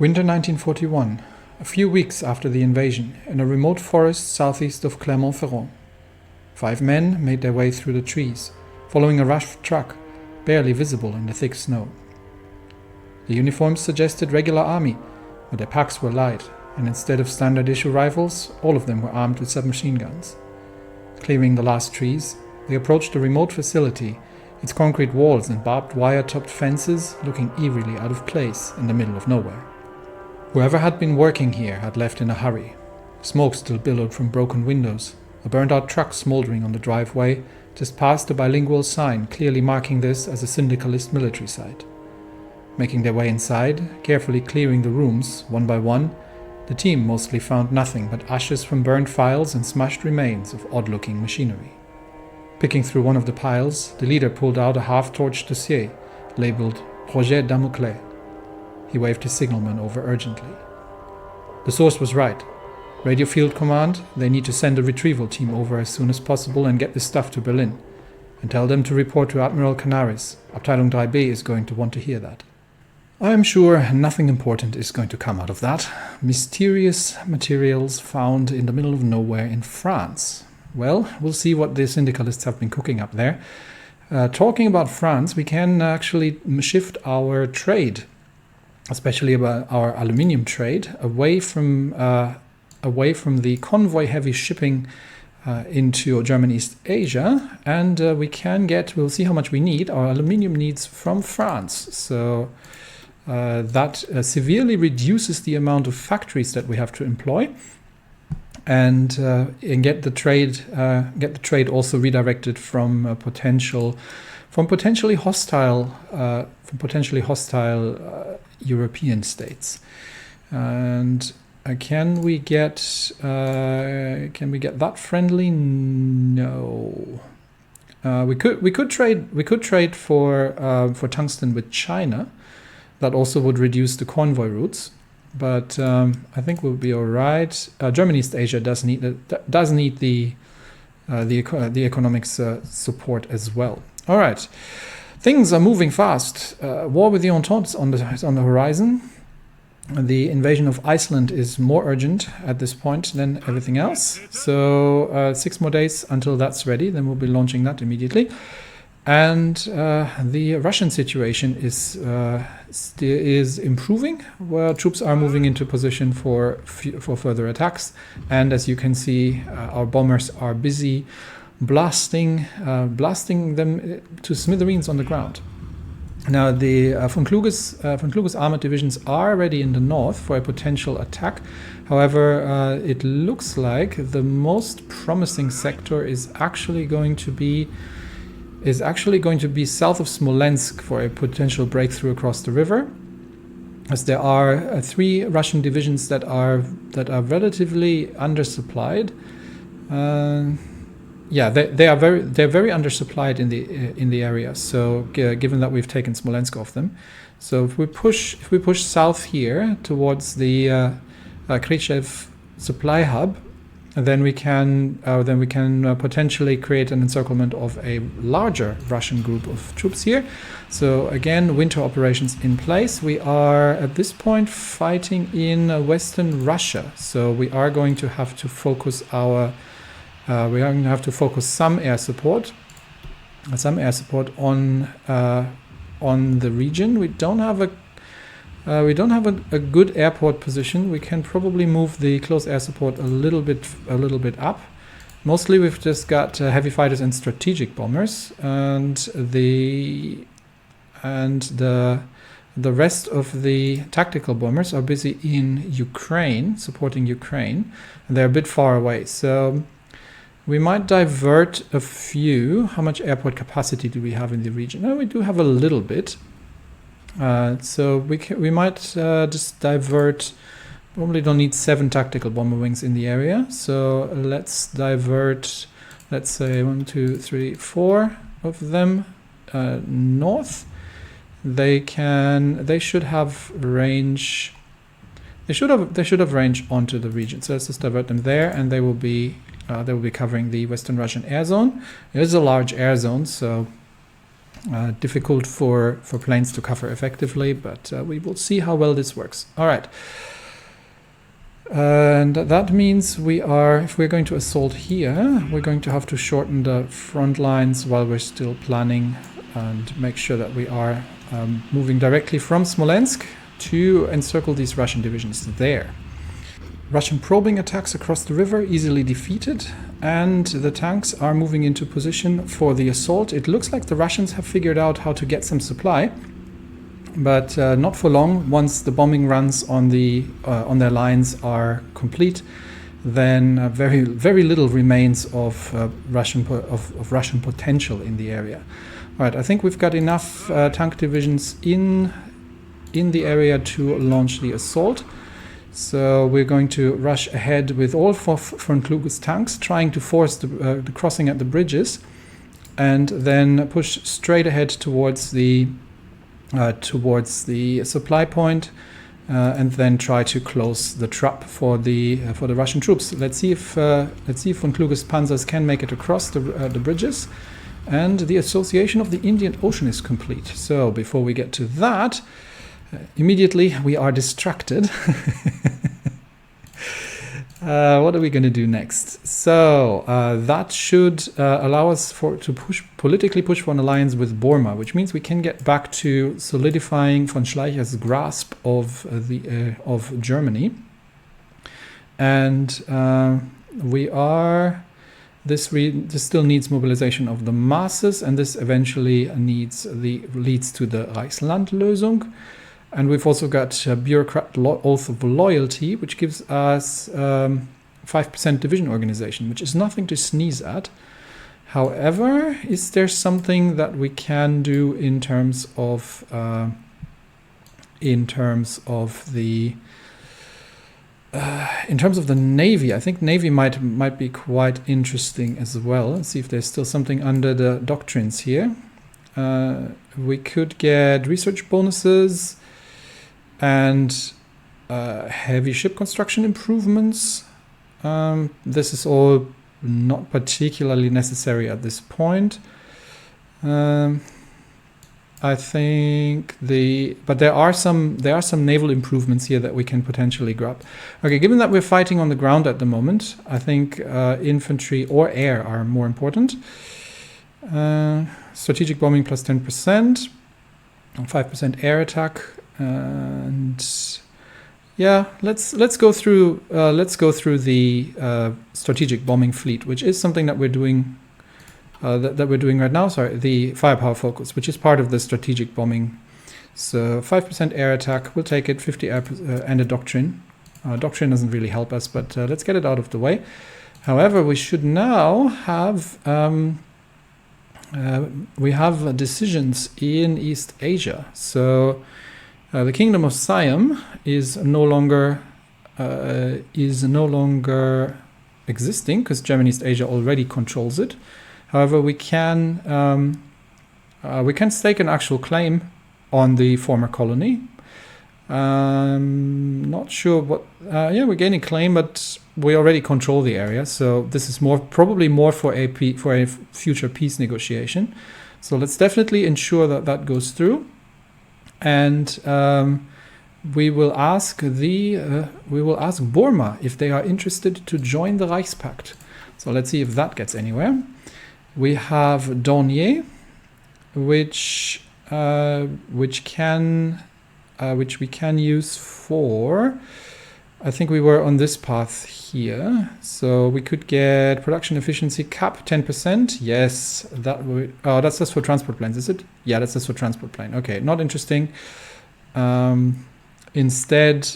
Winter 1941, a few weeks after the invasion, in a remote forest southeast of Clermont-Ferrand. 5 men made their way through the trees, following a rough truck, barely visible in the thick snow. The uniforms suggested regular army, but their packs were light, and instead of standard-issue rifles, all of them were armed with submachine guns. Clearing the last trees, they approached a remote facility, its concrete walls and barbed wire-topped fences looking eerily out of place in the middle of nowhere. Whoever had been working here had left in a hurry. Smoke still billowed from broken windows, a burned-out truck smoldering on the driveway just past a bilingual sign clearly marking this as a Syndicalist military site. Making their way inside, carefully clearing the rooms, one by one, the team mostly found nothing but ashes from burned files and smashed remains of odd-looking machinery. Picking through one of the piles, the leader pulled out a half-torched dossier labeled Projet Damoclès. He waved his signalman over urgently. The source was right. Radio Field Command, they need to send a retrieval team over as soon as possible and get this stuff to Berlin. And tell them to report to Admiral Canaris. Abteilung 3B is going to want to hear that. I am sure nothing important is going to come out of that. Mysterious materials found in the middle of nowhere in France. Well, we'll see what the Syndicalists have been cooking up there. Talking about France, we can actually shift our trade, especially about our aluminium trade, away from the convoy-heavy shipping into German East Asia, and we'll see how much we need, our aluminium needs from France. So that severely reduces the amount of factories that we have to employ, and get the trade also redirected from potentially hostile European states. And can we get that friendly? No. We could trade for tungsten with China. That also would reduce the convoy routes, but I think we'll be all right. German East Asia does need the economic support as well. All right, things are moving fast. War with the Entente is on the horizon. The invasion of Iceland is more urgent at this point than everything else. So 6 more days until that's ready. Then we'll be launching that immediately. And the Russian situation is improving, where troops are moving into position for further attacks. And as you can see, our bombers are busy blasting them to smithereens on the ground. Now, the von Kluge's armored divisions are ready in the north for a potential attack. However, it looks like the most promising sector is actually going to be south of Smolensk for a potential breakthrough across the river, as there are 3 Russian divisions that are relatively undersupplied. They're very undersupplied in the area. So given that we've taken Smolensk off them, so if we push south here towards the Khrushchev supply hub, then we can potentially create an encirclement of a larger Russian group of troops here. So again, winter operations in place. We are at this point fighting in Western Russia. So we are going to have to focus some air support on the region. We don't have a good airport position. We can probably move the close air support a little bit up. Mostly we've just got heavy fighters and strategic bombers, and the rest of the tactical bombers are busy in Ukraine, supporting Ukraine, and they're a bit far away. So we might divert a few. How much airport capacity do we have in the region? No, we do have a little bit. So we might just divert. Probably don't need 7 tactical bomber wings in the area. So let's divert, let's say 1, 2, 3, 4 of them north. They should have range. They should have range onto the region. So let's just divert them there, and they will be covering the Western Russian air zone. It is a large air zone, so difficult for planes to cover effectively, but we will see how well this works. All right. And that means if we're going to assault here, we're going to have to shorten the front lines while we're still planning and make sure that we are moving directly from Smolensk to encircle these Russian divisions there. Russian probing attacks across the river easily defeated, and the tanks are moving into position for the assault. It looks like the Russians have figured out how to get some supply, but not for long. Once the bombing runs on their lines are complete, then very, very little remains of Russian potential in the area. All right, I think we've got enough tank divisions in the area to launch the assault. So we're going to rush ahead with all 4 von Kluge's tanks, trying to force the crossing at the bridges, and then push straight ahead towards the supply point, and then try to close the trap for the Russian troops. Let's see if von Kluge's panzers can make it across the bridges, and the association of the Indian Ocean is complete. So before we get to that, immediately we are distracted. What are we going to do next? So that should allow us to politically push for an alliance with Burma, which means we can get back to solidifying von Schleicher's grasp of Germany, and this still needs mobilization of the masses, and this eventually leads to the Reichslandlösung. And we've also got a bureaucrat oath of loyalty, which gives us 5% division organization, which is nothing to sneeze at. However, is there something that we can do in terms of the Navy? I think Navy might be quite interesting as well. Let's see if there's still something under the doctrines here. We could get research bonuses and heavy ship construction improvements. This is all not particularly necessary at this point. I think but there are some naval improvements here that we can potentially grab. Okay, given that we're fighting on the ground at the moment, I think infantry or air are more important. Strategic bombing plus 10%, 5% air attack, and yeah, let's go through the strategic bombing fleet, which is something that we're doing. That we're doing right now. Sorry, the firepower focus, which is part of the strategic bombing. So 5% air attack, we'll take it. 50 air and a doctrine. Doctrine doesn't really help us, but let's get it out of the way. However, we should now have decisions in East Asia. So the Kingdom of Siam is no longer existing because German East Asia already controls it. However, we can stake an actual claim on the former colony. Not sure what. Yeah, we're gaining claim, but we already control the area. So this is probably more for a future peace negotiation. So let's definitely ensure that goes through, and we will ask Burma if they are interested to join the Reichspakt. So let's see if that gets anywhere. We have Dornier, which we can use for. I think we were on this path here, so we could get production efficiency cap 10%. Yes, that's just for transport planes, is it? Yeah, that's just for transport plane. Okay, not interesting. Instead,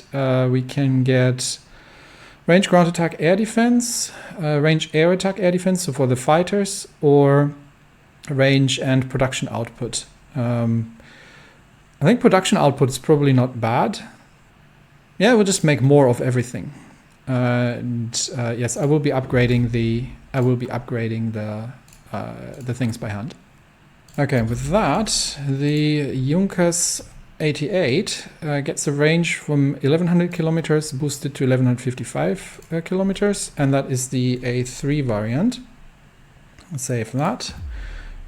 we can get range ground attack air defense, range air attack air defense, so for the fighters, or range and production output. I think production output is probably not bad. Yeah, we'll just make more of everything. Yes, I will be upgrading the things by hand. Okay, with that, the Junkers 88 gets a range from 1100 kilometers boosted to 1155 kilometers, and that is the A3 variant. I'll save that.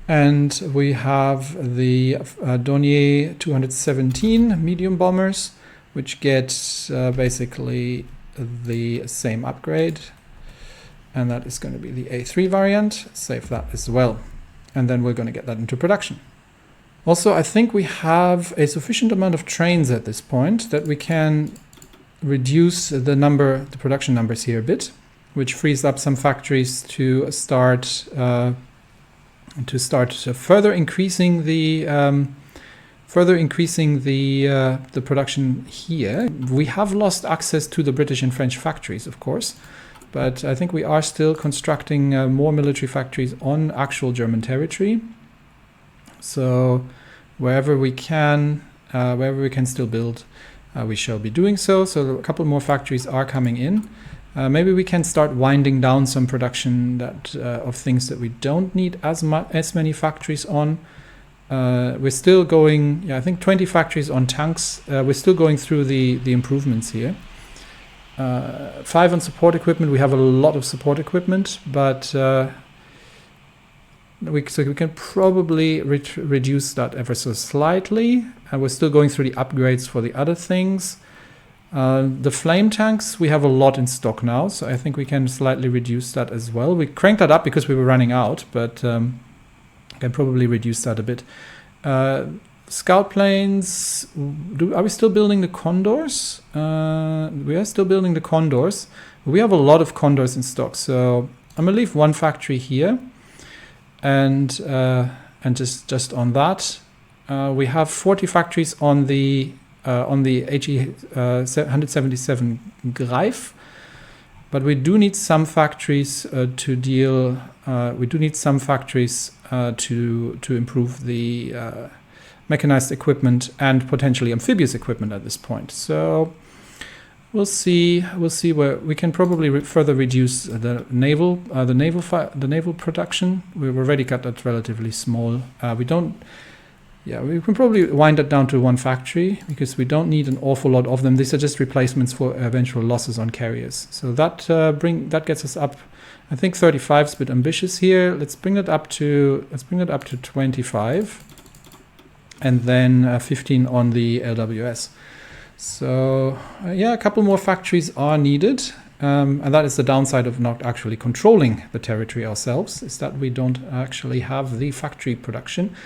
And we have the Dornier 217 medium bombers, which get basically the same upgrade. And that is going to be the A3 variant. Save that as well. And then we're going to get that into production. Also, I think we have a sufficient amount of trains at this point that we can reduce the production numbers here a bit, which frees up some factories to start further increasing the production here. We have lost access to the British and French factories, of course, but I think we are still constructing more military factories on actual German territory. So wherever we can still build, we shall be doing so. So a couple more factories are coming in. Maybe we can start winding down some production of things that we don't need as many factories on. We're still going, I think 20 factories on tanks. We're still going through the improvements here. 5 on support equipment. We have a lot of support equipment, but we can probably reduce that ever so slightly. We're still going through the upgrades for the other things. The flame tanks, we have a lot in stock now, so I think we can slightly reduce that as well. We cranked that up because we were running out, but can probably reduce that a bit. Scout planes, are we still building the Condors? We are still building the Condors. We have a lot of Condors in stock, so I'm gonna leave one factory here, and just on that, we have 40 factories on the HE 177 Greif, but we do need some factories to improve the mechanized equipment and potentially amphibious equipment at this point. So we'll see where we can probably further reduce the naval production. We've already got that relatively small. We can probably wind that down to one factory because we don't need an awful lot of them. These are just replacements for eventual losses on carriers. So that gets us up. I think 35 is a bit ambitious here. Let's bring it up to 25, and then 15 on the LWS. So a couple more factories are needed, and that is the downside of not actually controlling the territory ourselves, is that we don't actually have the factory production.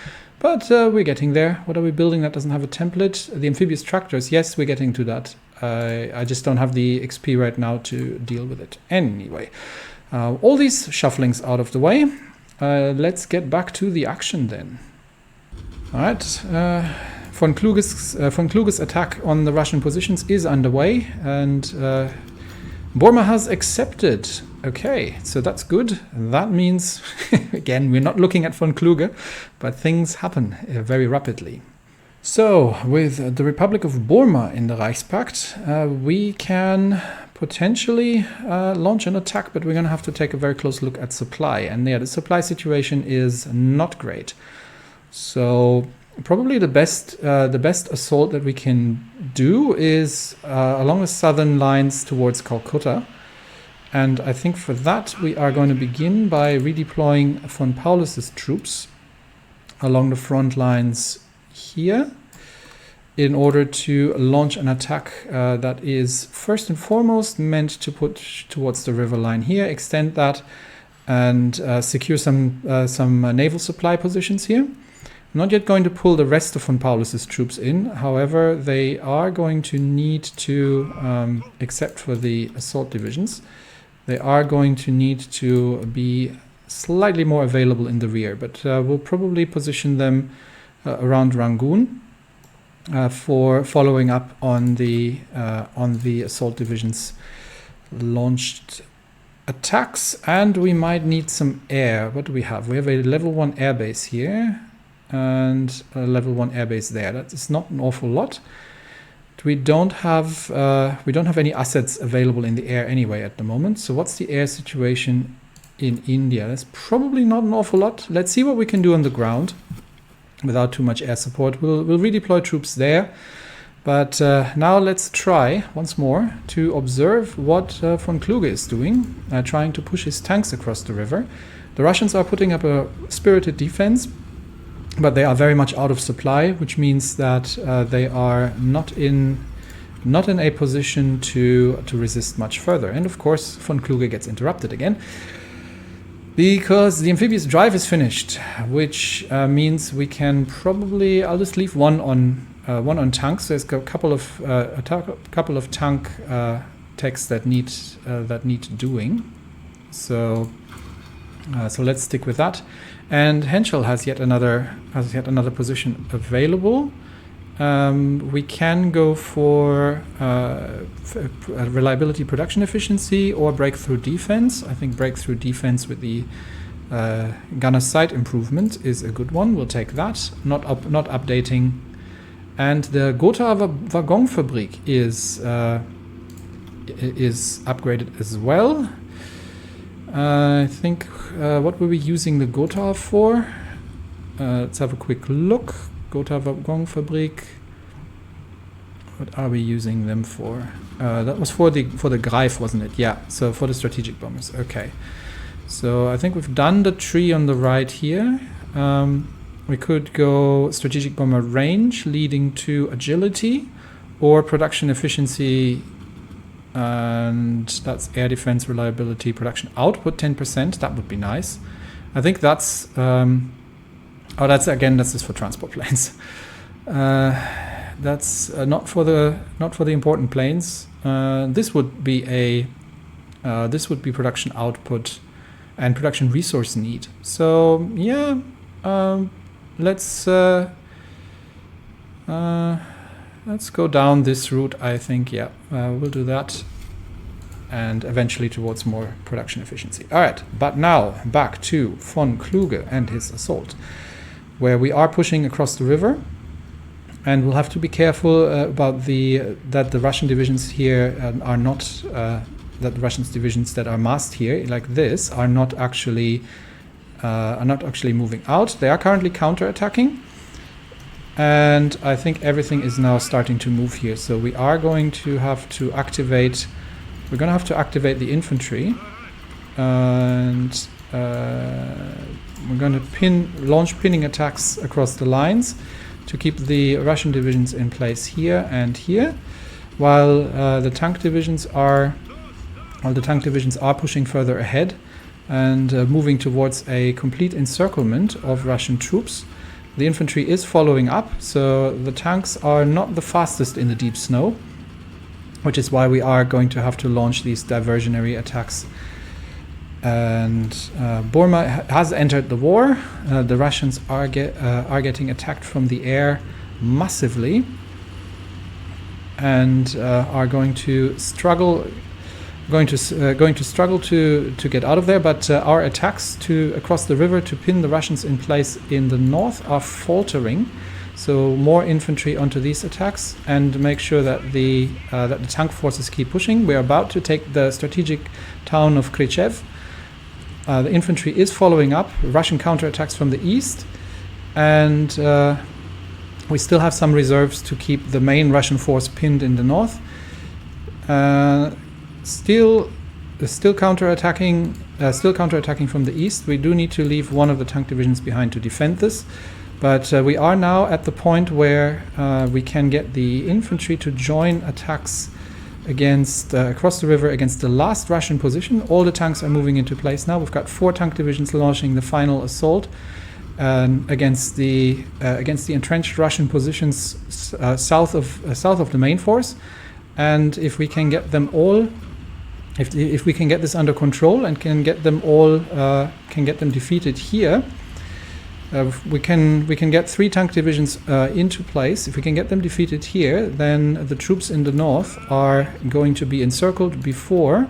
But we're getting there. What are we building that doesn't have a template? The amphibious tractors, yes, we're getting to that. I just don't have the XP right now to deal with it. Anyway, all these shufflings out of the way. Let's get back to the action then. All right, von Kluge's attack on the Russian positions is underway, and Burma has accepted. Okay, so that's good. That means, again, we're not looking at von Kluge, but things happen very rapidly. So, with the Republic of Burma in the Reichspakt, we can potentially launch an attack, but we're going to have to take a very close look at supply. And the supply situation is not great. So probably the best assault that we can do is along the southern lines towards Calcutta. And I think for that we are going to begin by redeploying von Paulus's troops along the front lines here in order to launch an attack that is first and foremost meant to put towards the river line here, extend that, and secure some naval supply positions here. I'm not yet going to pull the rest of von Paulus's troops in. However, they are going to need to, except for the assault divisions, they are going to need to be slightly more available in the rear. But we'll probably position them around Rangoon for following up on the assault divisions launched attacks. And we might need some air. What do we have? We have a level 1 airbase here and a level 1 airbase there. That is not an awful lot. We don't have any assets available in the air anyway at the moment. So what's the air situation in India? That's probably not an awful lot. Let's see what we can do on the ground without too much air support. We'll redeploy troops there. But now let's try once more to observe what von Kluge is doing, trying to push his tanks across the river. The Russians are putting up a spirited defense, but they are very much out of supply, which means that they are not in a position to resist much further. And of course, von Kluge gets interrupted again, because the amphibious drive is finished, which means we can probably, I'll just leave one on tanks. There's a couple of tank techs that need doing. So let's stick with that. And Henschel has yet another position available. We can go for reliability, production efficiency, or breakthrough defense. I think breakthrough defense with the gunner sight improvement is a good one. We'll take that. Not updating. And the Gotha Waggonfabrik is upgraded as well. I think what were we using the Gotha for? Let's have a quick look. Gotha Waggonfabrik. What are we using them for? That was for the Greif, wasn't it? Yeah. So for the strategic bombers. Okay. So I think we've done the tree on the right here. We could go strategic bomber range leading to agility, or production efficiency, and that's air defense, reliability, production output 10%. That would be nice. I think that's that's just for transport planes. That's not for the important planes. This would be production output and production resource need. So yeah, let's go down this route. I think we'll do that, and eventually towards more production efficiency. All right, but now back to von Kluge and his assault, where we are pushing across the river, and we'll have to be careful about that the Russian divisions here are not that the Russian divisions that are massed here like this are not actually moving out. They are currently counterattacking, and I think everything is now starting to move here. So we are going to have to activate. We're going to have to activate the infantry, and we're going to launch pinning attacks across the lines to keep the Russian divisions in place here and here, while the tank divisions are pushing further ahead and moving towards a complete encirclement of Russian troops. The infantry is following up, so the tanks are not the fastest in the deep snow, which is why we are going to have to launch these diversionary attacks. And Burma has entered the war. The Russians are getting attacked from the air massively, and are going to struggle to get out of there. But our attacks across the river to pin the Russians in place in the north are faltering. So more infantry onto these attacks, and make sure that the tank forces keep pushing. We're about to take the strategic town of Krychev. The infantry is following up Russian counterattacks from the east, and we still have some reserves to keep the main Russian force pinned in the north. Still counterattacking from the east. We do need to leave one of the tank divisions behind to defend this, but we are now at the point where we can get the infantry to join attacks against across the river against the last Russian position. All the tanks are moving into place now. We've got 4 tank divisions launching the final assault against the entrenched Russian positions south of the main force. And if we can get them all, if we can get this under control and can get them defeated here, we can get 3 tank divisions into place. If we can get them defeated here, then the troops in the north are going to be encircled before.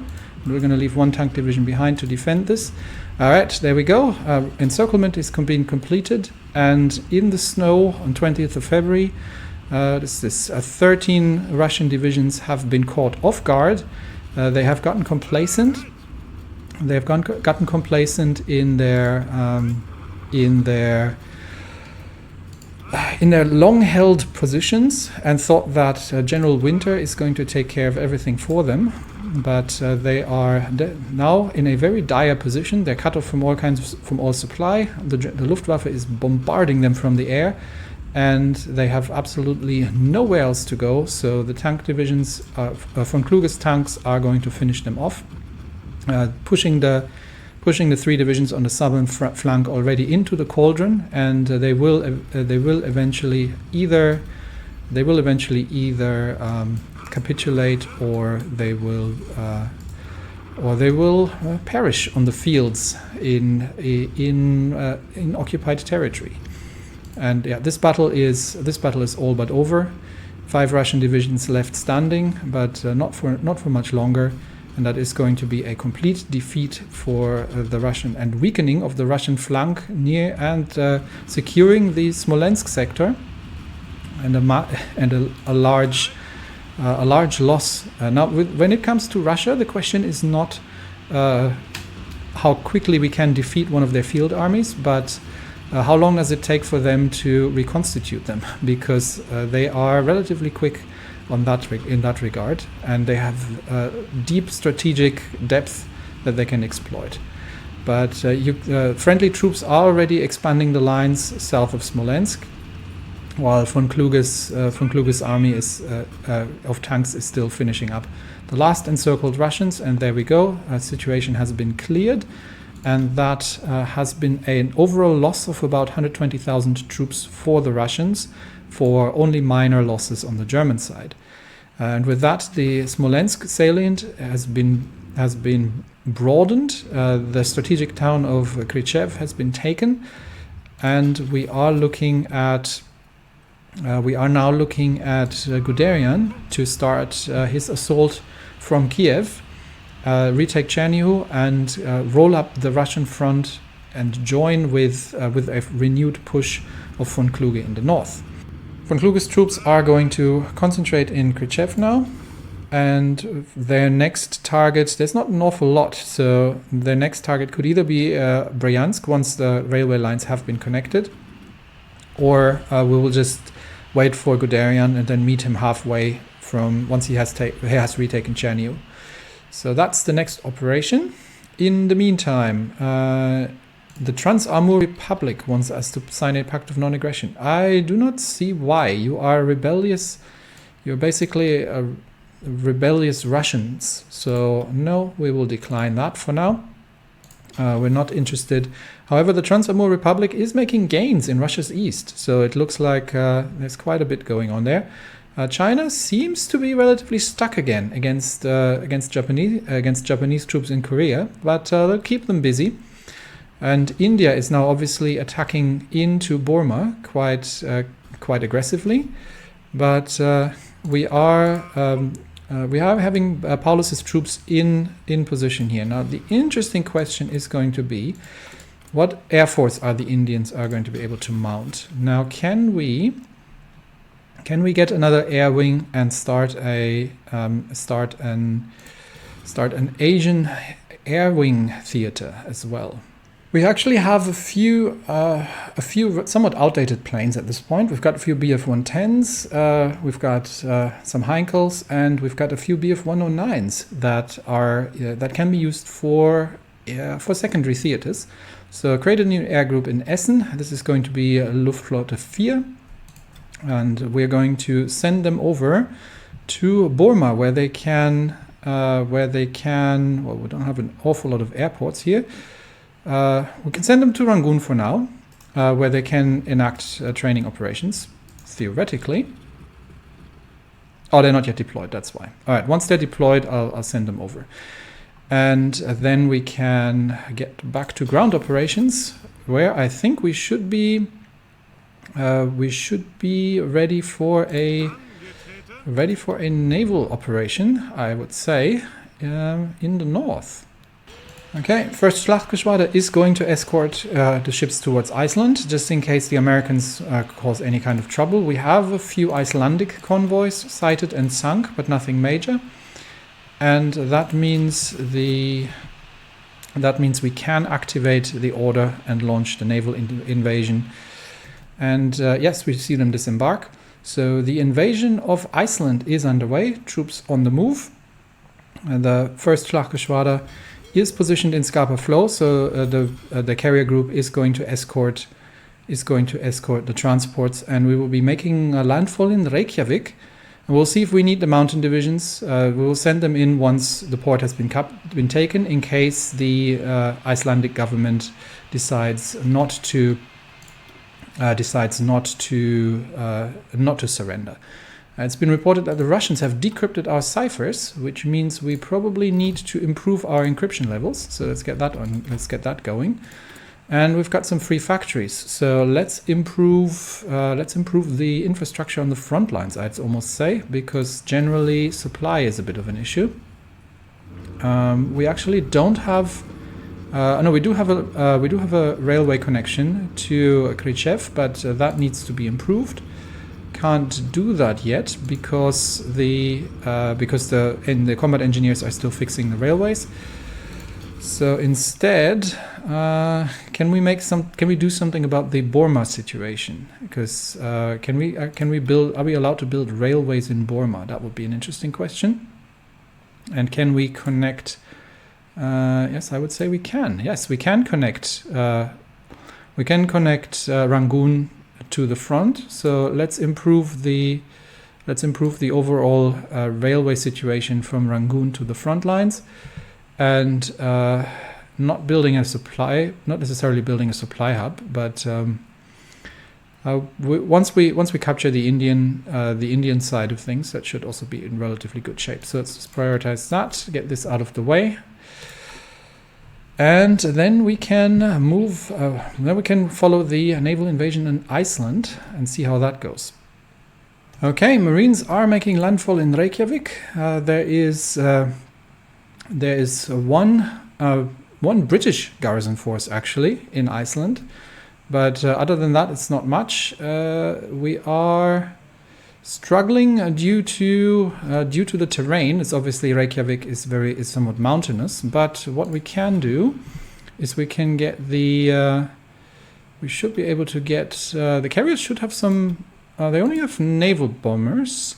We're going to leave 1 tank division behind to defend this. All right, there we go. Encirclement is being completed, and in the snow on 20th of February, 13 Russian divisions have been caught off guard. They have gotten complacent. They have gotten complacent in their long-held positions, and thought that General Winter is going to take care of everything for them. but they are now in a very dire position. They're cut off from all supply. The Luftwaffe is bombarding them from the air, and they have absolutely nowhere else to go. So the tank divisions, von Kluge's tanks, are going to finish them off, pushing the 3 divisions on the southern flank already into the cauldron, and they will eventually either capitulate, or they will perish on the fields in occupied territory. And yeah, this battle is all but over. 5 Russian divisions left standing, but not for much longer. And that is going to be a complete defeat for the Russian, and weakening of the Russian flank near and securing the Smolensk sector, and a large loss. Now, when it comes to Russia, the question is not how quickly we can defeat one of their field armies, but how long does it take for them to reconstitute them? Because they are relatively quick in that regard, and they have deep strategic depth that they can exploit. But friendly troops are already expanding the lines south of Smolensk, while von Kluge's army of tanks is still finishing up the last encircled Russians. And there we go. Situation has been cleared, and that has been an overall loss of about 120,000 troops for the Russians, for only minor losses on the German side. And with that, the Smolensk salient has been broadened. The strategic town of Krychev has been taken, and we are now looking at Guderian to start his assault from Kiev, retake Chernihiv, and roll up the Russian front and join with a renewed push of von Kluge in the north. Von Kluge's troops are going to concentrate in Krychev now, and their next target, there's not an awful lot, so their next target could either be Bryansk once the railway lines have been connected, or we will just wait for Guderian and then meet him halfway from once he has retaken Chernihiv. So that's the next operation. In the meantime, the Trans-Amur Republic wants us to sign a pact of non-aggression. I do not see why. You are rebellious. You're basically rebellious Russians. So no, we will decline that for now. We're not interested. However, the Trans-Amur Republic is making gains in Russia's east. So it looks like there's quite a bit going on there. China seems to be relatively stuck again against Japanese troops in Korea, but they'll keep them busy. And India is now obviously attacking into Burma quite aggressively, but we are having Paulus's troops in position here. Now, the interesting question is going to be, what air force are the Indians going to be able to mount? Now, can we get another air wing and start an Asian air wing theater as well? We actually have a few somewhat outdated planes at this point. We've got a few Bf-110s, we've got some Heinkels, and we've got a few Bf-109s that can be used for secondary theaters. So create a new air group in Essen. This is going to be Luftflotte 4, and we're going to send them over to Burma, where they can. Well, we don't have an awful lot of airports here. We can send them to Rangoon for now, where they can enact training operations, theoretically. Oh, they're not yet deployed, that's why. All right, once they're deployed, I'll send them over. And then we can get back to ground operations, where I think we should be ready for a naval operation, I would say, in the north. Okay, first Schlachtgeschwader is going to escort the ships towards Iceland, just in case the Americans cause any kind of trouble. We have a few Icelandic convoys sighted and sunk, but nothing major. And that means we can activate the order and launch the naval invasion. And yes, we see them disembark. So the invasion of Iceland is underway, troops on the move. The first Schlachtgeschwader is positioned in Scapa Flow, so the carrier group is going to escort the transports, and we will be making a landfall in Reykjavik. And we'll see if we need the mountain divisions. We will send them in once the port has been taken, in case the Icelandic government decides not to surrender. It's been reported that the Russians have decrypted our ciphers, which means we probably need to improve our encryption levels. So let's get that going. And we've got some free factories. So let's improve the infrastructure on the front lines, I'd almost say, because generally supply is a bit of an issue. We actually don't have. No, we do have a railway connection to Krichev, but that needs to be improved. Can't do that yet because the combat engineers are still fixing the railways. So instead, can we do something about the Burma situation? Because are we allowed to build railways in Burma? That would be an interesting question. And can we connect? Yes, I would say we can. Yes, we can connect. We can connect Rangoon to the front. So let's improve the overall railway situation from Rangoon to the front lines, and not necessarily building a supply hub, but once we capture the Indian side of things, that should also be in relatively good shape. So let's just prioritize that, get this out of the way. And then we can move. Then we can follow the naval invasion in Iceland and see how that goes. Okay, Marines are making landfall in Reykjavik. There is one British garrison force actually in Iceland, but other than that, it's not much. We are struggling due to the terrain. It's obviously Reykjavik is somewhat mountainous, but what we can do is we can get we should be able to get the carriers should have some. They only have naval bombers.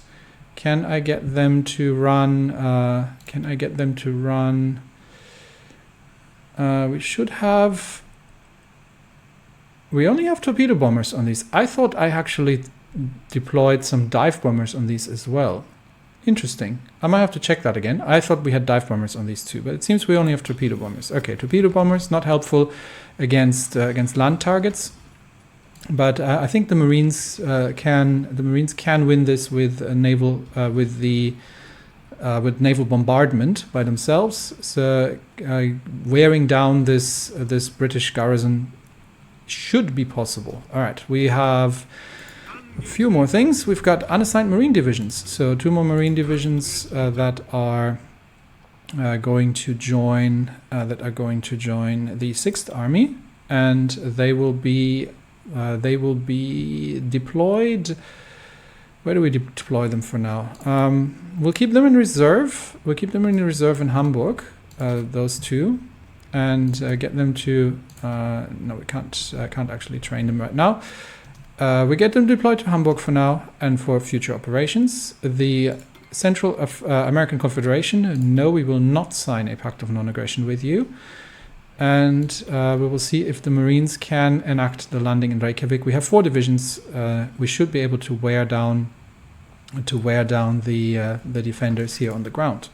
Can I get them to run? We only have torpedo bombers on these. I thought I actually deployed some dive bombers on these as well. Interesting. I might have to check that again. I thought we had dive bombers on these too, but it seems we only have torpedo bombers. Okay, torpedo bombers not helpful against land targets, but I think the Marines can win this with naval bombardment by themselves. So wearing down this British garrison should be possible. All right, we have a few more things. We've got unassigned Marine divisions. So 2 more Marine divisions that are going to join the 6th Army, and they will be deployed. Where do we deploy them for now? We'll keep them in reserve. We'll keep them in reserve in Hamburg. Those 2, and get them to. No, we can't actually train them right now. We get them deployed to Hamburg for now and for future operations. The Central American Confederation, no, we will not sign a Pact of Non-Aggression with you. And we will see if the Marines can enact the landing in Reykjavik. We have 4 divisions. We should be able to wear down the defenders here on the ground.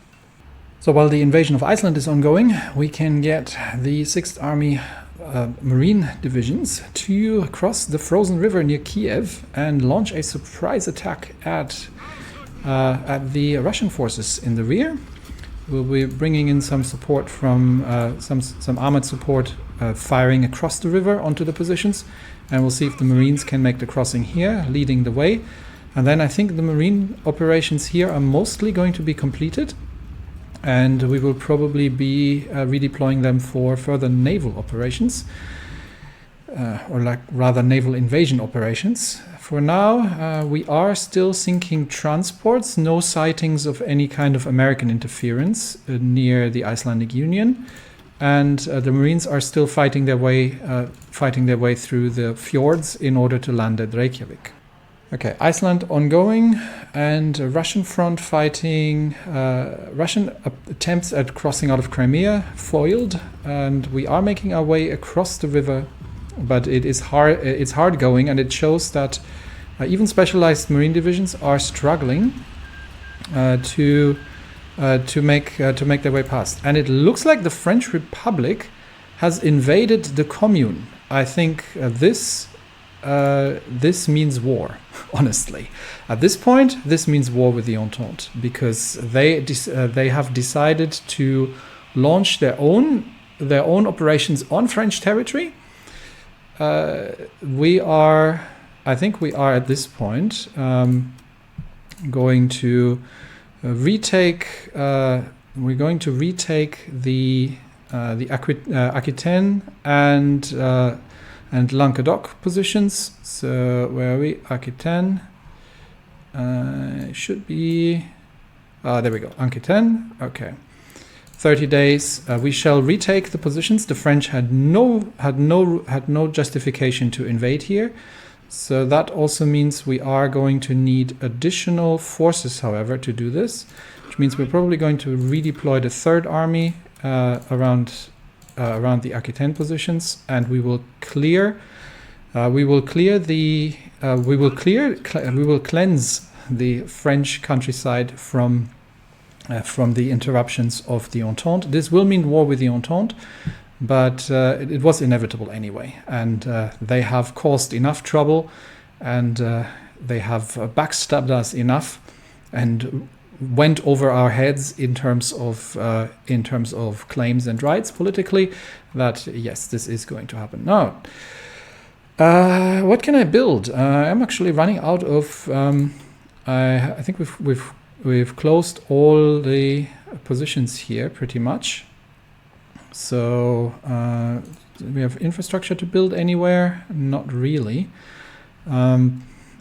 So while the invasion of Iceland is ongoing, we can get the 6th Army Marine divisions to cross the frozen river near Kiev and launch a surprise attack at the Russian forces in the rear. We'll be bringing in some support from some armored support, firing across the river onto the positions, and we'll see if the Marines can make the crossing here, leading the way. And then I think the Marine operations here are mostly going to be completed, and we will probably be redeploying them for further naval operations, or rather naval invasion operations. For now, we are still sinking transports. No sightings of any kind of American interference near the Icelandic Union, and the Marines are still fighting their way through the fjords in order to land at Reykjavik. Okay, Iceland ongoing, and Russian front fighting. Russian attempts at crossing out of Crimea foiled, and we are making our way across the river, but it is hard. It's hard going, and it shows that even specialized marine divisions are struggling to make their way past. And it looks like the French Republic has invaded the Commune. I think this means war. Honestly, at this point, this means war with the Entente, because they have decided to launch their own operations on French territory. I think we are at this point going to retake. We're going to retake the Aquitaine and Languedoc positions. So where are we? Aquitaine should be. There we go. Aquitaine. Okay. 30 days. We shall retake the positions. The French had no justification to invade here. So that also means we are going to need additional forces, however, to do this, which means we're probably going to redeploy the Third Army around the Aquitaine positions, and we will cleanse the French countryside from the interruptions of the Entente. This will mean war with the Entente, but it was inevitable anyway, and they have caused enough trouble, and they have backstabbed us enough and went over our heads in terms of claims and rights politically, that yes, this is going to happen. Now, what can I build? I'm actually running out of. I think we've closed all the positions here pretty much. So we have infrastructure to build anywhere? Not really.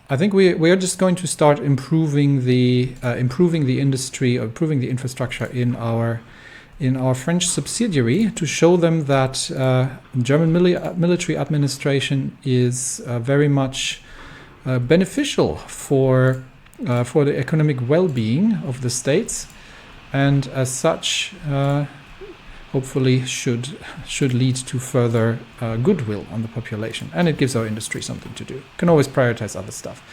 I think we are just going to start improving the industry, or improving the infrastructure in our French subsidiary, to show them that German military administration is very much beneficial for the economic well-being of the states, and as such, hopefully should lead to further goodwill on the population, and it gives our industry something to do. Can always prioritize other stuff.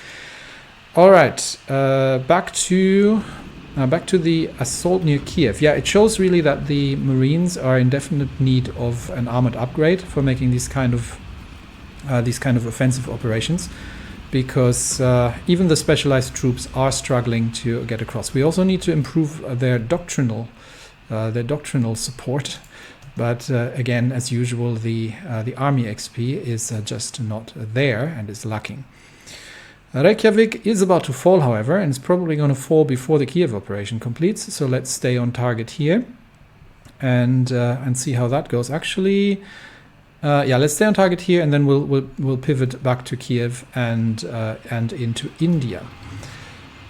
All right, back to the assault near Kiev. Yeah, it shows really that the Marines are in definite need of an armored upgrade for making these kind of offensive operations, because even the specialized troops are struggling to get across. We also need to improve their doctrinal support, but again, as usual, the army XP is just not there and is lacking. Reykjavik is about to fall, however, and it's probably going to fall before the Kiev operation completes. So let's stay on target here and see how that goes. Actually, let's stay on target here, and then we'll pivot back to Kiev and into India.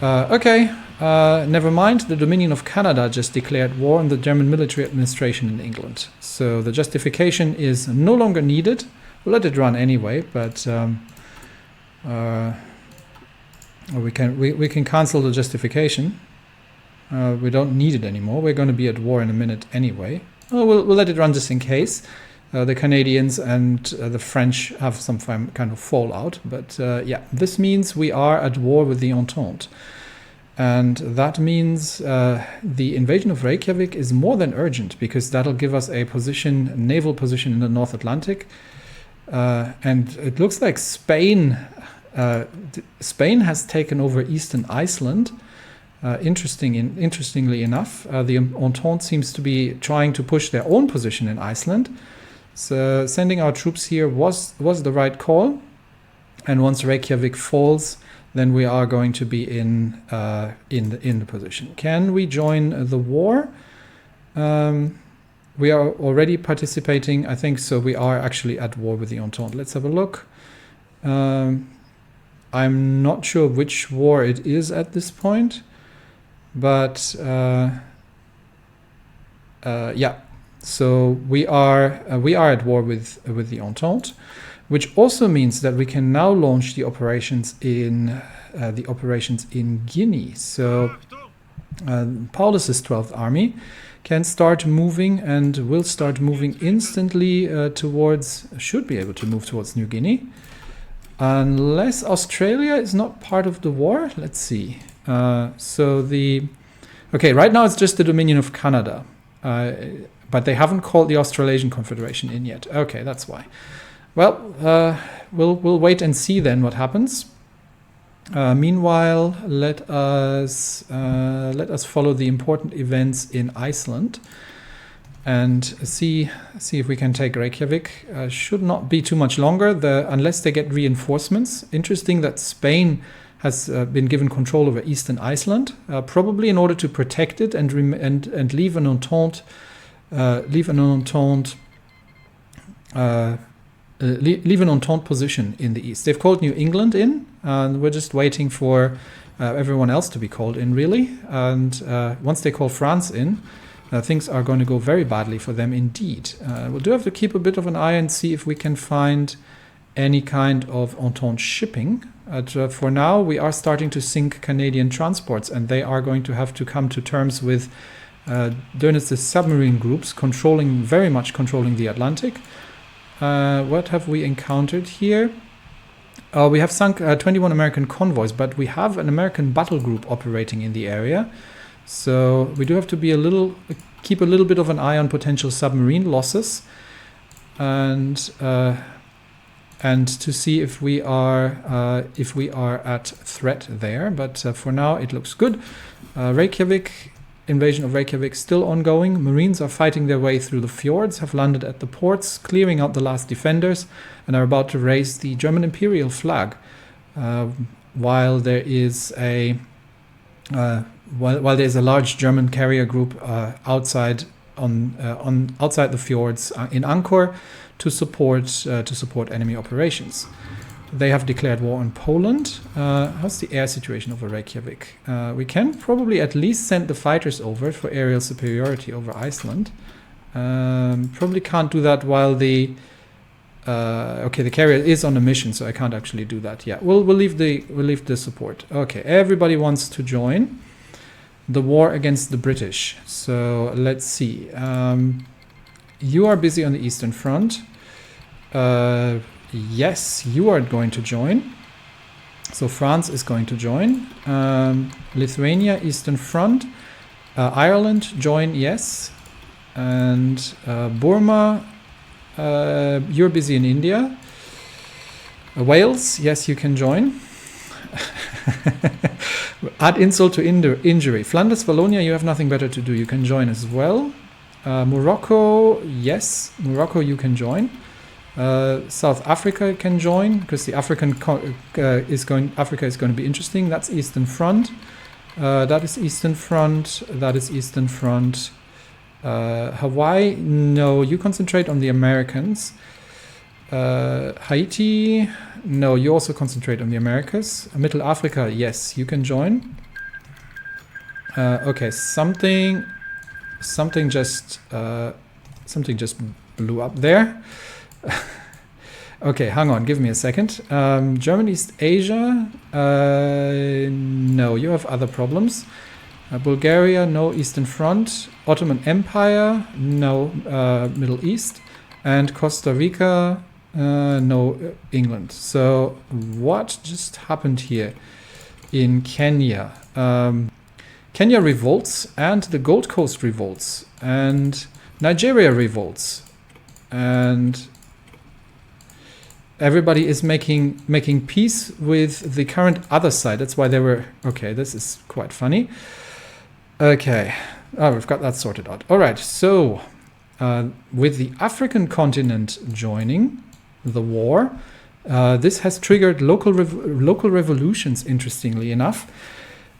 Okay. Never mind, the Dominion of Canada just declared war on the German military administration in England. So the justification is no longer needed. We'll let it run anyway, but we can cancel the justification. We don't need it anymore. We're going to be at war in a minute anyway. We'll let it run just in case. The Canadians and the French have some kind of fallout. But this means we are at war with the Entente. And that means the invasion of Reykjavik is more than urgent, because that'll give us a naval position in the North Atlantic. And it looks like Spain has taken over eastern Iceland. Interestingly enough, the Entente seems to be trying to push their own position in Iceland. So sending our troops here was the right call. And once Reykjavik falls, then we are going to be in the position. Can we join the war? We are already participating, I think, so we are actually at war with the Entente. Let's have a look. I'm not sure which war it is at this point, but so we are at war with the Entente. which also means that we can now launch the operations in Guinea. So Paulus's 12th Army can start moving and will start moving instantly should be able to move towards New Guinea. Unless Australia is not part of the war. Let's see. Okay, right now it's just the Dominion of Canada. But they haven't called the Australasian Confederation in yet. Okay, that's why. Well, we'll wait and see then what happens. Meanwhile, let us follow the important events in Iceland and see if we can take Reykjavik. Should not be too much longer, unless they get reinforcements. Interesting that Spain has been given control over eastern Iceland, probably in order to protect it and leave an entente. Leave an entente position in the east. They've called New England in, and we're just waiting for everyone else to be called in, really. And once they call France in, things are going to go very badly for them indeed. We'll do have to keep a bit of an eye and see if we can find any kind of entente shipping. For now, we are starting to sink Canadian transports, and they are going to have to come to terms with Dönitz submarine groups very much controlling the Atlantic. What have we encountered here? We have sunk 21 American convoys, but we have an American battle group operating in the area. So we do have to keep a little bit of an eye on potential submarine losses, and to see if we are at threat there. But for now, it looks good. Invasion of Reykjavik still ongoing. Marines are fighting their way through the fjords, have landed at the ports, clearing out the last defenders, and are about to raise the German imperial flag. While there is a large German carrier group outside the fjords in Angkor to support enemy operations. They have declared war on Poland. How's the air situation over Reykjavik? We can probably at least send the fighters over for aerial superiority over Iceland. Probably can't do that while the carrier is on a mission, so I can't actually do that yet. We'll leave the support. Okay, everybody wants to join the war against the British. So let's see. You are busy on the Eastern Front. Yes, you are going to join. So France is going to join. Lithuania, Eastern Front. Ireland, join, yes. And Burma, you're busy in India. Wales, yes, you can join. Add insult to injury. Flanders, Wallonia, you have nothing better to do. You can join as well. Morocco, yes. Morocco, you can join. South Africa can join, because the Africa is going to be interesting. That's Eastern Front. That is Eastern Front. That is Eastern Front. Hawaii, no. You concentrate on the Americans. Haiti, no. You also concentrate on the Americas. Middle Africa, yes, you can join. Okay, something just blew up there. Okay, hang on, give me a second. German East Asia, no, you have other problems. Bulgaria, no. Eastern Front. Ottoman Empire, no. Middle East. And Costa Rica, no. England. So what just happened here in Kenya? Kenya revolts, and the Gold Coast revolts, and Nigeria revolts, and everybody is making peace with the current other side. That's why they were... Okay, this is quite funny. Okay. Oh, we've got that sorted out. All right, so with the African continent joining the war, this has triggered local revolutions, interestingly enough.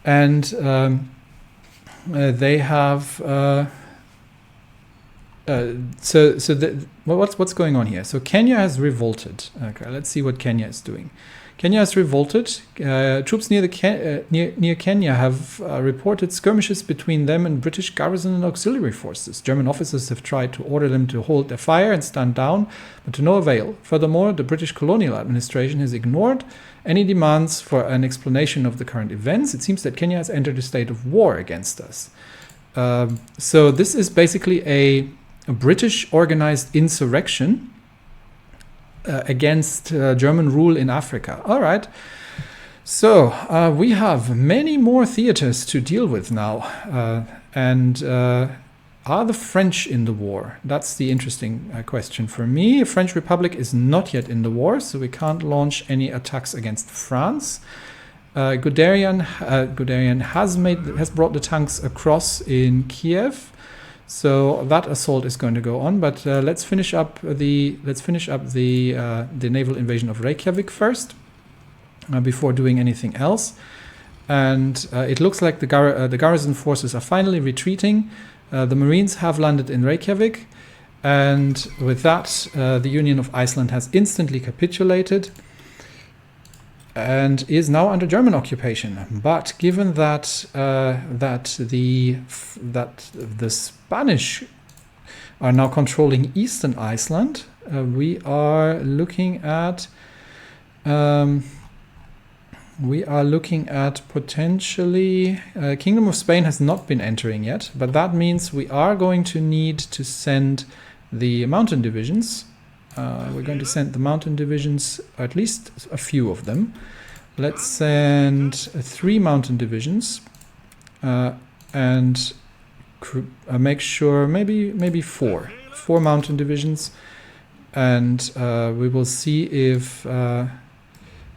And they have... what's going on here? So Kenya has revolted. Okay, let's see what Kenya is doing. Kenya has revolted. Troops near Kenya have reported skirmishes between them and British garrison and auxiliary forces. German officers have tried to order them to hold their fire and stand down, but to no avail. Furthermore, the British colonial administration has ignored any demands for an explanation of the current events. It seems that Kenya has entered a state of war against us. So this is basically a British organized insurrection against German rule in Africa. All right. So we have many more theaters to deal with now. Are the French in the war? That's the interesting question for me. The French Republic is not yet in the war, so we can't launch any attacks against France. Guderian has brought the tanks across in Kiev. So that assault is going to go on, but let's finish up the naval invasion of Reykjavik first, before doing anything else. And it looks like the garrison forces are finally retreating. The Marines have landed in Reykjavik, and with that, the Union of Iceland has instantly capitulated and is now under German occupation. But given that the Spanish are now controlling eastern Iceland, we are looking at potentially Kingdom of Spain has not been entering yet, but that means we are going to need to send the mountain divisions. We're going to send the mountain divisions, at least a few of them. Let's send 3 mountain divisions and make sure maybe 4 mountain divisions, and we will see if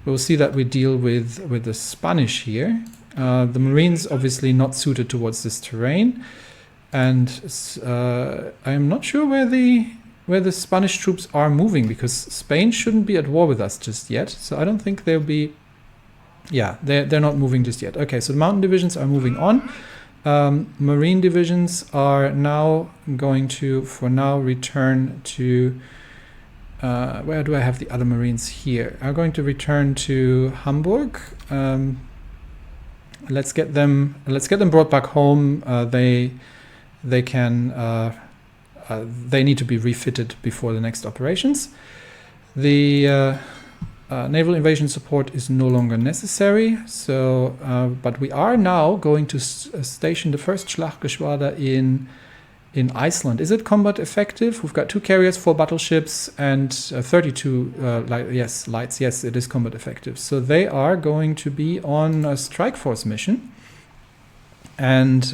we'll see that we deal with the Spanish here. The Marines obviously not suited towards this terrain, and I am not sure where the Spanish troops are moving, because Spain shouldn't be at war with us just yet. So I don't think they'll be. Yeah, they're not moving just yet. Okay, so the mountain divisions are moving on. Marine divisions are now going to, for now, return to. Where do I have the other Marines here? Are going to return to Hamburg. Let's get them brought back home. They need to be refitted before the next operations. The naval invasion support is no longer necessary. So, but we are now going to station the first Schlachtgeschwader in Iceland. Is it combat effective? We've got 2 carriers, 4 battleships, and 32 lights. Yes, it is combat effective. So they are going to be on a strike force mission, and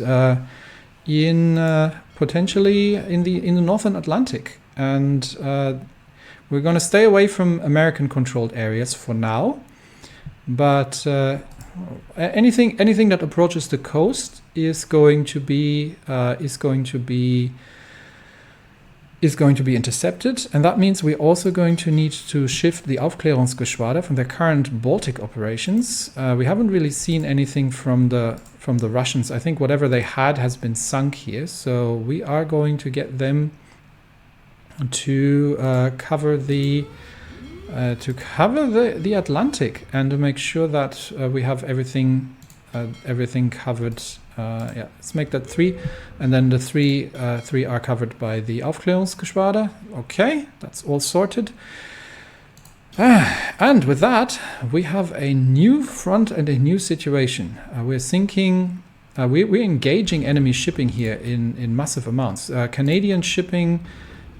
potentially in the Northern Atlantic. And we're going to stay away from American-controlled areas for now, but anything that approaches the coast is going to be intercepted, and that means we're also going to need to shift the Aufklärungsgeschwader from their current Baltic operations. We haven't really seen anything from the Russians. I think whatever they had has been sunk here, so we are going to get them to cover the Atlantic, and to make sure that we have everything covered. Let's make that 3, and then the 3 are covered by the Aufklärungsgeschwader. Okay, that's all sorted. And with that, we have a new front and a new situation. We're engaging enemy shipping here in massive amounts. Canadian shipping.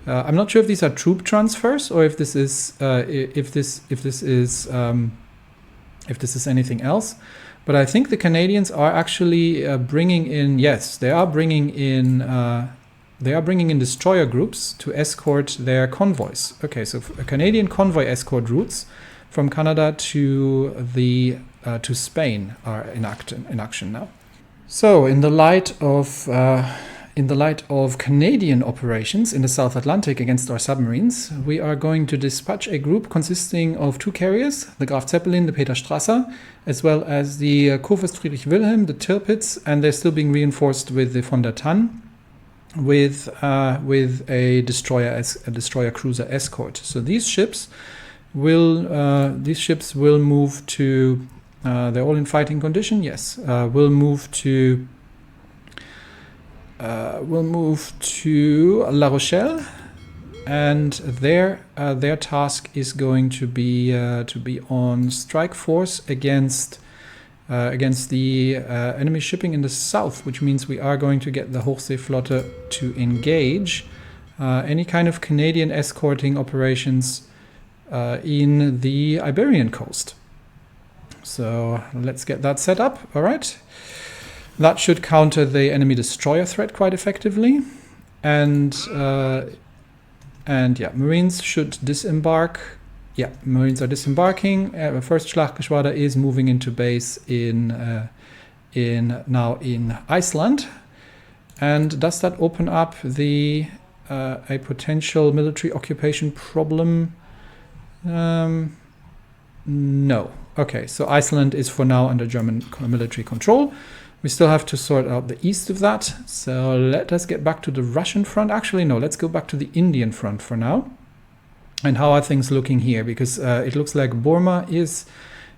I'm not sure if these are troop transfers or if this is anything else. But I think the Canadians are actually bringing in. Yes, they are bringing in destroyer groups to escort their convoys. Okay, so Canadian convoy escort routes from Canada to Spain are in action now. So in the light of Canadian operations in the South Atlantic against our submarines, we are going to dispatch a group consisting of 2 carriers, the Graf Zeppelin, the Peter Strasser, as well as the Kurfürst Friedrich Wilhelm, the Tirpitz, and they're still being reinforced with the von der Tann, with a destroyer cruiser escort. So these ships these ships will move to, they're all in fighting condition, yes, will move to La Rochelle, and their task is going to be on strike force against the enemy shipping in the south, which means we are going to get the Hochseeflotte to engage any kind of Canadian escorting operations in the Iberian coast. So let's get that set up. All right, that should counter the enemy destroyer threat quite effectively, and yeah, Marines should disembark. Yeah, Marines are disembarking. First Schlachtgeschwader is moving into base now in Iceland. And does that open up a potential military occupation problem? No. Okay, so Iceland is for now under German military control. We still have to sort out the east of that. So let us get back to the Russian front. Actually, no, let's go back to the Indian front for now. And how are things looking here? Because it looks like Burma is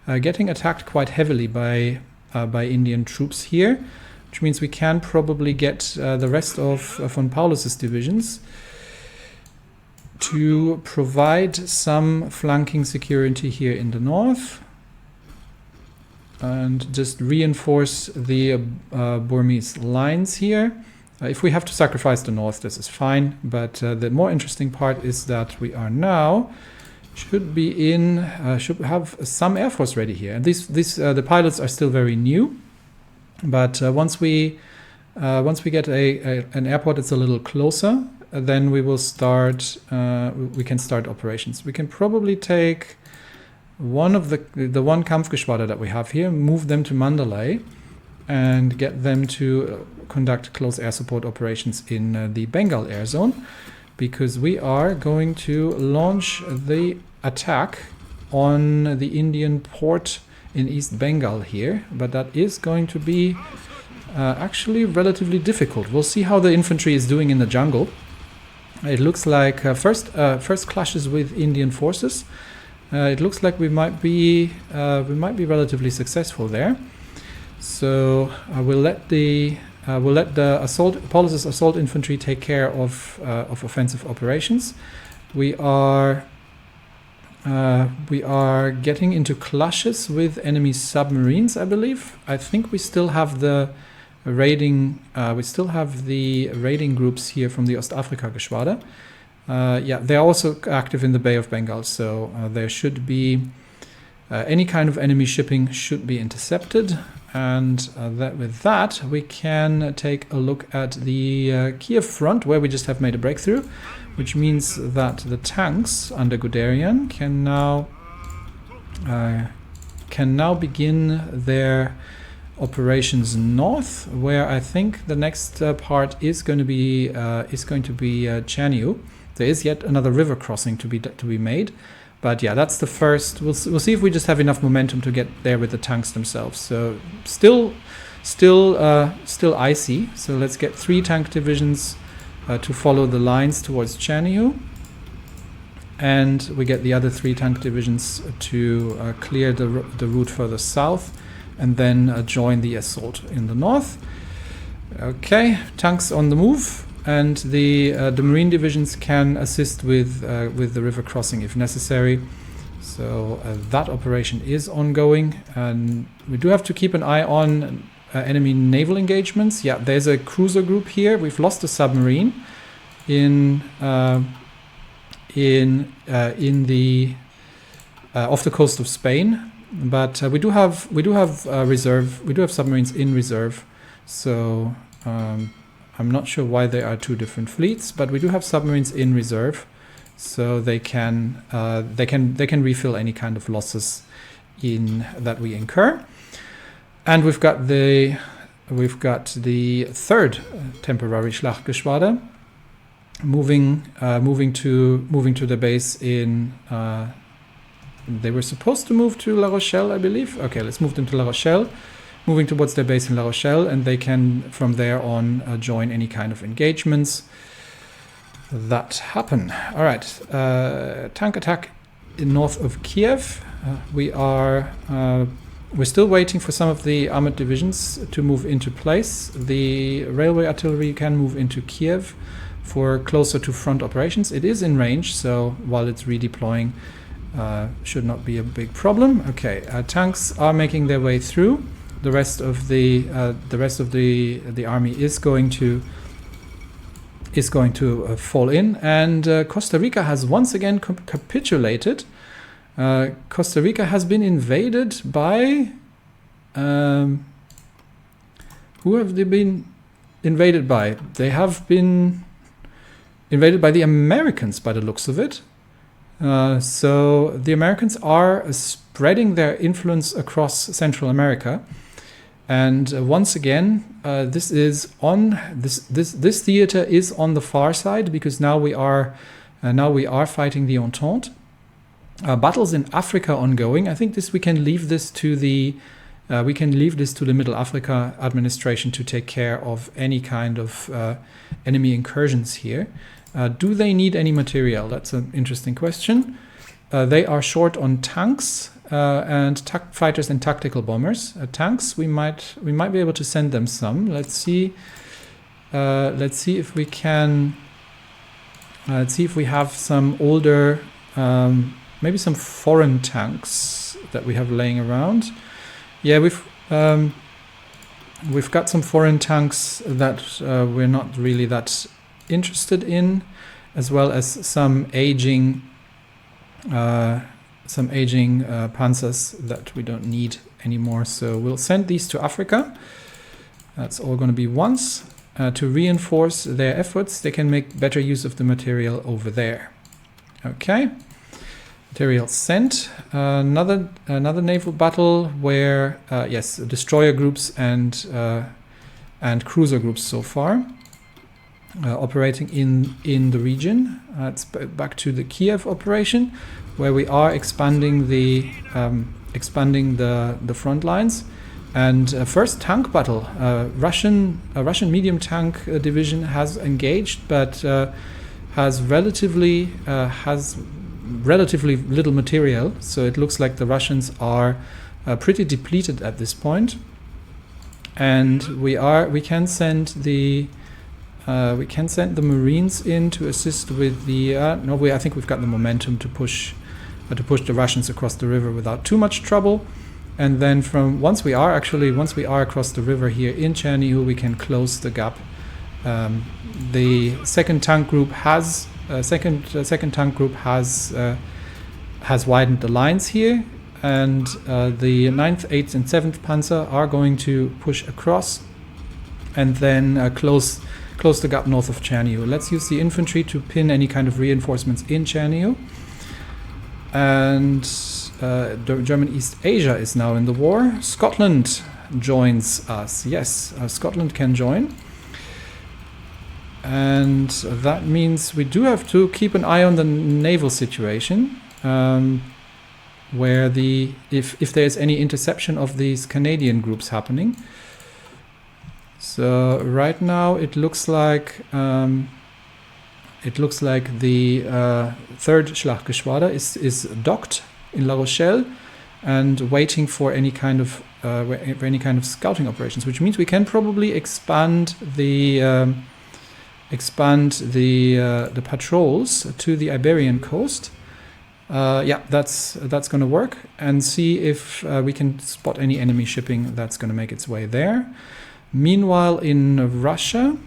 getting attacked quite heavily by Indian troops here, which means we can probably get the rest of von Paulus's divisions to provide some flanking security here in the north and just reinforce the Burmese lines here. If we have to sacrifice the north, this is fine, but the more interesting part is that we are now should have some air force ready here. And the pilots are still very new, but once we get an airport that's a little closer, then we will start. We can start operations. We can probably take one of the one Kampfgeschwader that we have here, move them to Mandalay, and get them to conduct close air support operations in the Bengal air zone, because we are going to launch the attack on the Indian port in East Bengal here, but that is going to be actually relatively difficult. We'll see how the infantry is doing in the jungle. It looks like first clashes with Indian forces. It looks like we might be relatively successful there. So we'll let the Paulus's assault infantry take care of offensive operations. We are getting into clashes with enemy submarines, I believe. I think we still have the raiding. We still have the raiding groups here from the Ostafrika Geschwader. Yeah, they're also active in the Bay of Bengal, so there should be any kind of enemy shipping should be intercepted. And with that, we can take a look at the Kiev front, where we just have made a breakthrough, which means that the tanks under Guderian can now begin their operations north, where I think the next part is going to be Cherniw. There is yet another river crossing to be made. But yeah, that's the first. We'll see if we just have enough momentum to get there with the tanks themselves. So still icy. So let's get 3 tank divisions to follow the lines towards Cherniw, and we get the other 3 tank divisions to clear the route further south, and then join the assault in the north. Okay, tanks on the move. And the marine divisions can assist with the river crossing if necessary. So that operation is ongoing, and we do have to keep an eye on enemy naval engagements. Yeah, there's a cruiser group here. We've lost a submarine in the off the coast of Spain, but we do have reserve. We do have submarines in reserve. So. I'm not sure why there are 2 different fleets, but we do have submarines in reserve, so they can refill any kind of losses that we incur. And we've got the 3rd temporary Schlachtgeschwader moving to the base in. They were supposed to move to La Rochelle, I believe. Okay, let's move them to La Rochelle. Moving towards their base in La Rochelle, and they can from there on join any kind of engagements that happen. All right, tank attack north of Kiev. We're still waiting for some of the armored divisions to move into place. The railway artillery can move into Kiev for closer to front operations. It is in range, so while it's redeploying, should not be a big problem. Okay, tanks are making their way through. The rest of the army is going to fall in, and Costa Rica has once again capitulated. Costa Rica has been invaded by... who have they been invaded by? They have been invaded by the Americans, by the looks of it. So the Americans are spreading their influence across Central America. And once again, this theater is on the far side, because now we are fighting the Entente. Battles in Africa ongoing. I think we can leave this to the Middle Africa administration to take care of any kind of enemy incursions here. Do they need any material? That's an interesting question. They are short on tanks and fighters and tactical bombers. Tanks, we might be able to send them some. Let's see if we can. Let's see if we have some older, maybe some foreign tanks that we have laying around. Yeah, we've got some foreign tanks that we're not really that interested in, as well as some aging panzers that we don't need anymore. So we'll send these to Africa. That's all going to be once to reinforce their efforts. They can make better use of the material over there. Okay, material sent. Another naval battle where yes, destroyer groups and cruiser groups so far. Operating in the region. It's back to the Kiev operation, where we are expanding the front lines. And first tank battle. A Russian medium tank division has engaged, but has relatively little material. So it looks like the Russians are pretty depleted at this point. And we can send the Marines in to assist with the. I think we've got the momentum to push the Russians across the river without too much trouble. And then once we are across the river here in Chernihiv, we can close the gap. The second tank group has widened the lines here, and the 9th, 8th, and 7th Panzer are going to push across, and then close the gap north of Chernihiv. Let's use the infantry to pin any kind of reinforcements in Chernihiv. And German East Asia is now in the war. Scotland joins us. Yes, Scotland can join. And that means we do have to keep an eye on the naval situation, where if there's any interception of these Canadian groups happening. So right now it looks like the 3rd Schlachtgeschwader is docked in La Rochelle and waiting for any kind of scouting operations, which means we can probably expand the patrols to the Iberian coast. Yeah, that's going to work, and see if we can spot any enemy shipping that's going to make its way there. Meanwhile, in Russia,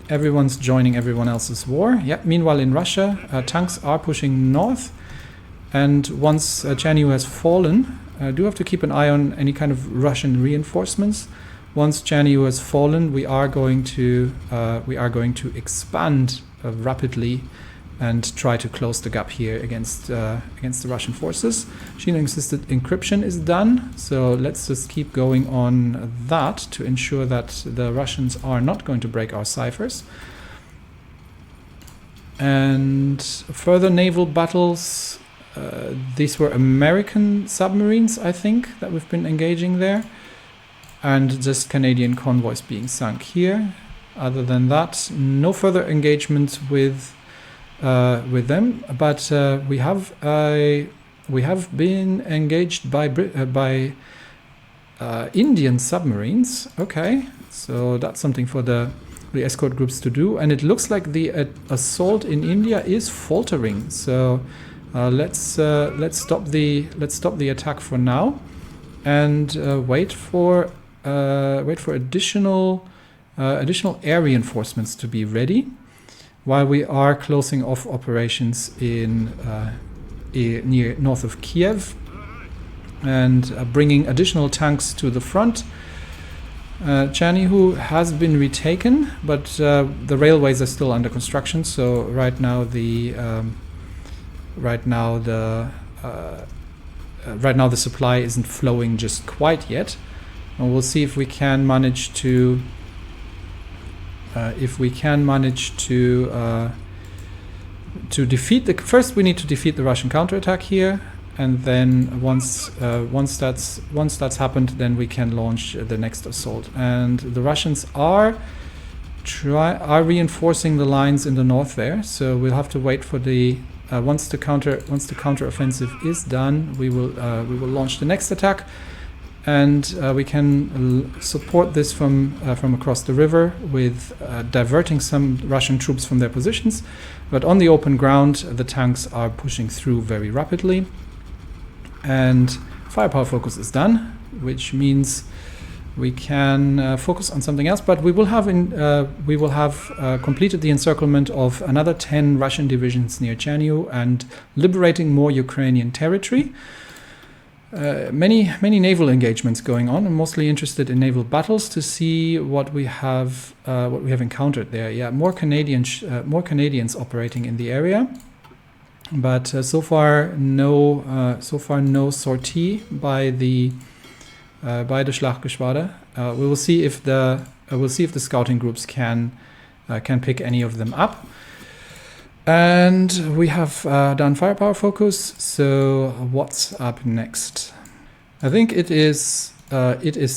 everyone's joining everyone else's war. Yeah. Meanwhile, in Russia, tanks are pushing north, and once Chernihiv has fallen, I do have to keep an eye on any kind of Russian reinforcements. Once Chernihiv has fallen, we are going to expand rapidly and try to close the gap here against the Russian forces. Machine-assisted encryption is done, so let's just keep going on that to ensure that the Russians are not going to break our ciphers. And further naval battles, these were American submarines, I think, that we've been engaging there, and just Canadian convoys being sunk here. Other than that, no further engagements with with them, but we have been engaged by Indian submarines. Okay, so that's something for the escort groups to do, and it looks like the assault in India is faltering. So let's stop the attack for now, and wait for additional air reinforcements to be ready, while we are closing off operations in near north of Kiev, and bringing additional tanks to the front. Chernihiv has been retaken, but the railways are still under construction. So right now the supply isn't flowing just quite yet. And we'll see if we can manage to defeat the. First, we need to defeat the Russian counterattack here. And then once that's happened, then we can launch the next assault. And the Russians are reinforcing the lines in the north there. So we'll have to wait for the once the counter offensive is done, we will launch the next attack, and we can support this from across the river with diverting some Russian troops from their positions. But on the open ground, the tanks are pushing through very rapidly. And firepower focus is done, which means we can focus on something else. But we will have completed the encirclement of another 10 Russian divisions near Chernihiv and liberating more Ukrainian territory. Many naval engagements going on. I'm mostly interested in naval battles to see what we have encountered there. Yeah, more Canadians operating in the area. But so far no sortie by the Schlachtgeschwader. We will see if the scouting groups can pick any of them up. And we have done firepower focus. So what's up next? I think it is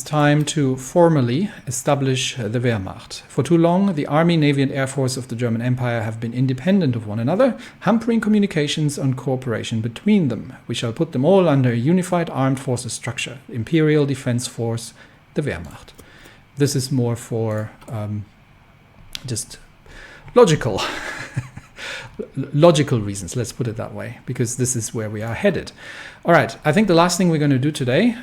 time to formally establish the Wehrmacht. For too long, the army, navy, and air force of the German Empire have been independent of one another, hampering communications and cooperation between them. We shall put them all under a unified armed forces structure, Imperial Defense Force, the Wehrmacht. This is more for just logical reasons, let's put it that way, because this is where we are headed. All right, I think the last thing we're going to do today,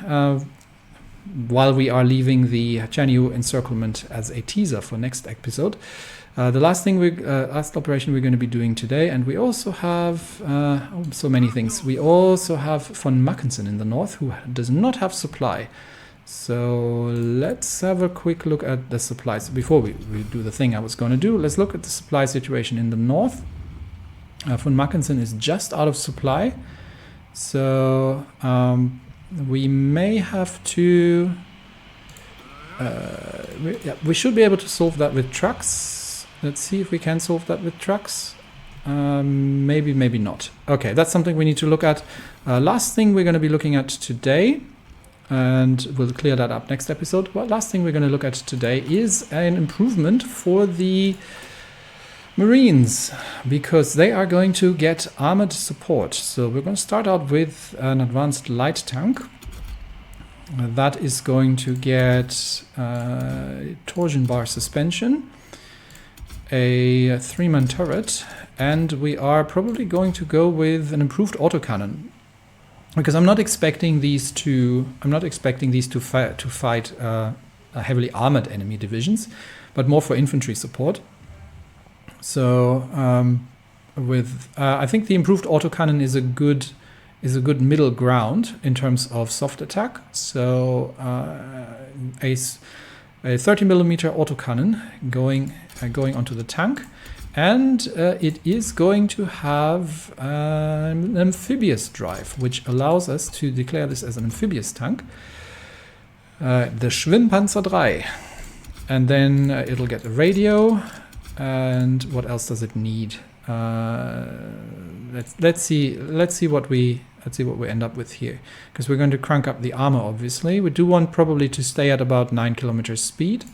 while we are leaving the Chernihiv encirclement as a teaser for next episode, the last operation we're going to be doing today, and we also have so many things. We also have von Mackensen in the north, who does not have supply. So let's have a quick look at the supplies. Before we do the thing I was going to do, let's look at the supply situation in the north. Von Mackensen is just out of supply. So we may have to... we should be able to solve that with trucks. Let's see if we can solve that with trucks. Maybe not. Okay, that's something we need to look at. Last thing we're going to be looking at today, and we'll clear that up next episode. Well, last thing we're going to look at today is an improvement for the Marines, because they are going to get armored support. So we're going to start out with an advanced light tank. That is going to get torsion bar suspension, a 3-man turret, and we are probably going to go with an improved autocannon, because I'm not expecting these to fight heavily armored enemy divisions, but more for infantry support. So I think the improved autocannon is a good middle ground in terms of soft attack. So a 30mm autocannon going onto the tank, and it is going to have an amphibious drive, which allows us to declare this as an amphibious tank, the Schwimmpanzer 3, and then it'll get a radio. And what else does it need? Let's see what we end up with here, because we're going to crank up the armor. Obviously, we do want probably to stay at about 9 kilometers speed,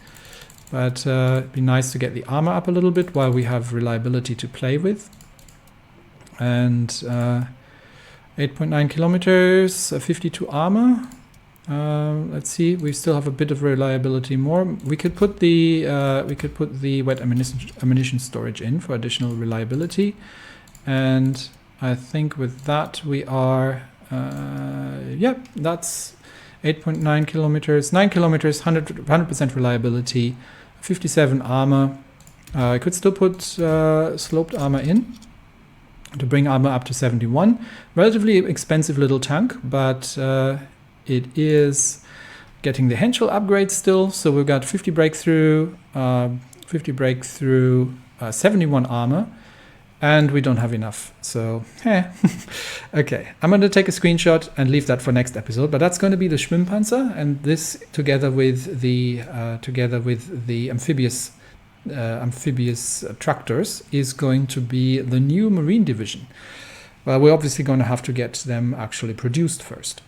but it'd be nice to get the armor up a little bit while we have reliability to play with. And 8.9 kilometers, 52 armor. Let's see. We still have a bit of reliability more. We could put the wet ammunition storage in for additional reliability, and I think with that we are. That's 8.9 kilometers, 9 kilometers, 100% reliability, 57 armor. I could still put sloped armor in to bring armor up to 71. Relatively expensive little tank, but it is getting the Henschel upgrade still. So we've got 50 breakthrough, 71 armor, and we don't have enough. So, okay. I'm going to take a screenshot and leave that for next episode. But that's going to be the Schwimmpanzer, and this together with the amphibious tractors is going to be the new Marine Division. Well, we're obviously going to have to get them actually produced first.